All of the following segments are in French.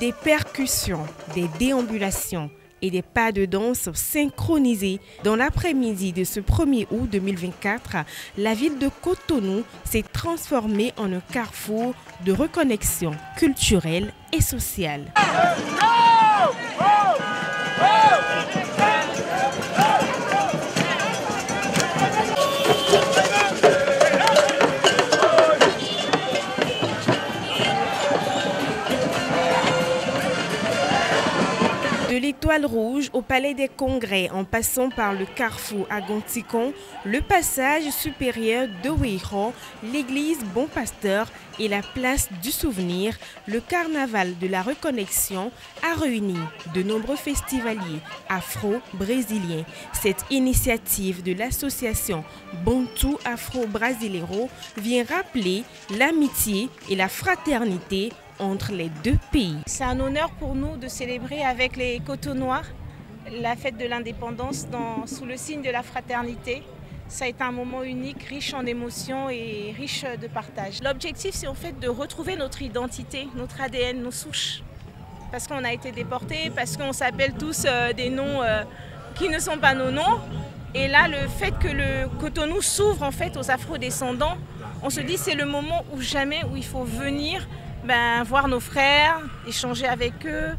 Des percussions, des déambulations et des pas de danse synchronisés. Dans l'après-midi de ce 1er août 2024, la ville de Cotonou s'est transformée en un carrefour de reconnexion culturelle et sociale. De l'Étoile Rouge au Palais des Congrès, en passant par le carrefour à Gontikon, le passage supérieur de Ouéran, l'église Bon Pasteur et la place du Souvenir, le carnaval de la reconnexion a réuni de nombreux festivaliers afro-brésiliens. Cette initiative de l'association Bantu Afro-Brasileiro vient rappeler l'amitié et la fraternité entre les deux pays. C'est un honneur pour nous de célébrer avec les Cotonois la fête de l'indépendance sous le signe de la fraternité. Ça a été un moment unique, riche en émotions et riche de partage. L'objectif, c'est en fait de retrouver notre identité, notre ADN, nos souches. Parce qu'on a été déportés, parce qu'on s'appelle tous des noms qui ne sont pas nos noms. Et là, le fait que le Cotonou s'ouvre en fait aux afro-descendants, on se dit c'est le moment où il faut venir voir nos frères, échanger avec eux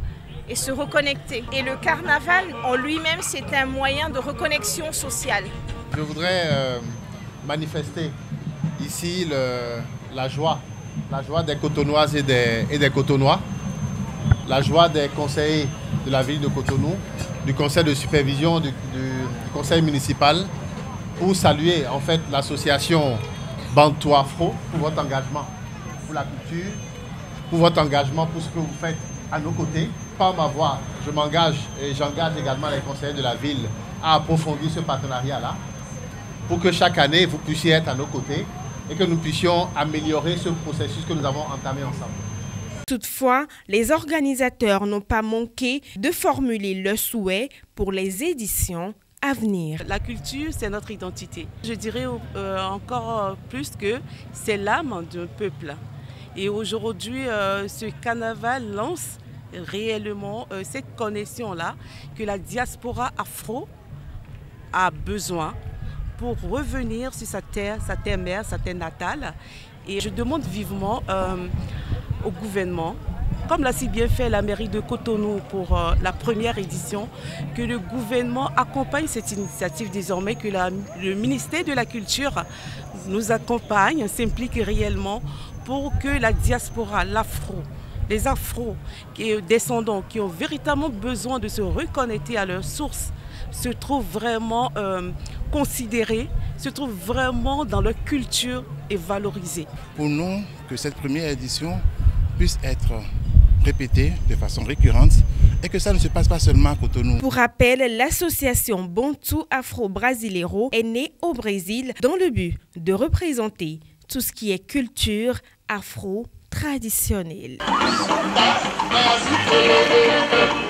et se reconnecter. Et le carnaval en lui-même, c'est un moyen de reconnexion sociale. Je voudrais manifester ici la joie des Cotonoises et des Cotonois, la joie des conseillers de la ville de Cotonou, du conseil de supervision du conseil municipal, pour saluer en fait l'association Bantu Afro pour votre engagement pour la culture, pour votre engagement, pour ce que vous faites à nos côtés. Par ma voix, je m'engage et j'engage également les conseillers de la ville à approfondir ce partenariat-là pour que chaque année, vous puissiez être à nos côtés et que nous puissions améliorer ce processus que nous avons entamé ensemble. Toutefois, les organisateurs n'ont pas manqué de formuler leurs souhaits pour les éditions à venir. La culture, c'est notre identité. Je dirais encore plus que c'est l'âme d'un peuple. Et aujourd'hui, ce carnaval lance réellement cette connexion-là que la diaspora afro a besoin pour revenir sur sa terre mère, sa terre natale. Et je demande vivement au gouvernement, comme l'a si bien fait la mairie de Cotonou pour la première édition, que le gouvernement accompagne cette initiative désormais, que le ministère de la Culture nous accompagne, s'implique réellement pour que la diaspora, les afro-descendants qui ont véritablement besoin de se reconnecter à leurs sources, se trouvent vraiment considérés, se trouvent vraiment dans leur culture et valorisés. Pour nous, que cette première édition puisse être répétée de façon récurrente et que ça ne se passe pas seulement à Cotonou. Pour rappel, l'association Bantu Afro-Brasileiro est née au Brésil dans le but de représenter tout ce qui est culture afro-traditionnelle.